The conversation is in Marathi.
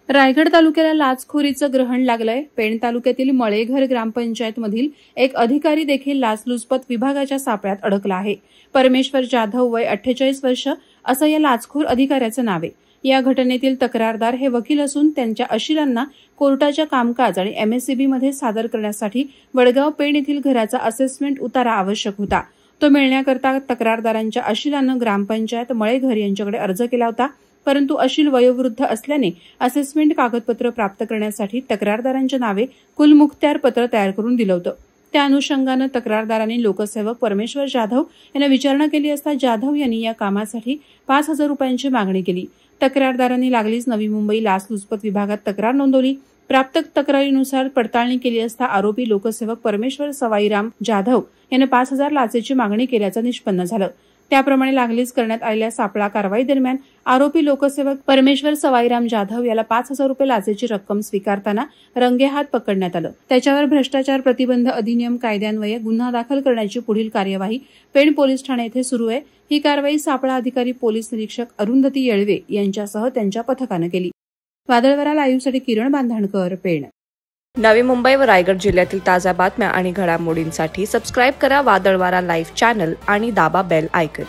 रायगड तालुक्याला लाचखोरीचं ग्रहण लागलंय। पेण तालुक्यातील मळेघर ग्रामपंचायतमधील एक अधिकारी देखील लाचलुचपत विभागाच्या सापळ्यात अडकला आहे। परमेश्वर जाधव वय 48 वर्ष असं या लाचखोर अधिकाऱ्याचं नाव आहे। या घटनेतील तक्रारदार हे वकील असून त्यांच्या अशिलांना कोर्टाच्या कामकाज आणि एमएससीबी मध्ये सादर करण्यासाठी वडगाव पेण येथील घराचा असेसमेंट उतारा आवश्यक होता। तो मिळण्याकरता तक्रारदारांच्या अशिलानं ग्रामपंचायत मळेघर यांच्याकडे अर्ज केला होता, परंतु अशील वयोवृद्ध असल्याने असेसमेंट कागदपत्र प्राप्त करण्यासाठी तक्रारदारांच्या नावे कुलमुखत्यार पत्र तयार करून दिलं होतं। त्या अनुषंगानं तक्रारदारांनी लोकसेवक परमेश्वर जाधव यांना विचारणा केली असता जाधव यांनी या कामासाठी 5,000 रुपयांची मागणी केली। तक्रारदारांनी लागलीच नवी मुंबई लाचलुचपत विभागात तक्रार नोंदवली। प्राप्त तक्रारीनुसार पडताळणी केली असता आरोपी लोकसेवक परमेश्वर सवाईराम जाधव याने 5,000 लाचेची मागणी केल्याचं निष्पन्न झालं। त्याप्रमाणे लागलीच करण्यात आलेल्या सापळा कारवाई दरम्यान आरोपी लोकसेवक परमेश्वर सवाईराम जाधव याला 5,000 रुपये लाचेची रक्कम स्वीकारताना रंगेहात पकडण्यात आलं। त्याच्यावर भ्रष्टाचार प्रतिबंध अधिनियम कायद्यान्वये गुन्हा दाखल करण्याची पुढील कार्यवाही पेण पोलीस ठाणे येथे सुरू आहे। ही कारवाई सापळा अधिकारी पोलीस निरीक्षक अरुंधती येळवे यांच्यासह त्यांच्या पथकानं केली। वादळवारा लाईव्हसाठी किरण बांधणकर, पेण। नवी मुंबई व रायगड जिल्ह्यातील ताज्या बातम्या आणि घडामोडींसाठी सबस्क्राईब करा वादळवारा लाईव्ह चॅनल आणि दाबा बेल आयकॉन।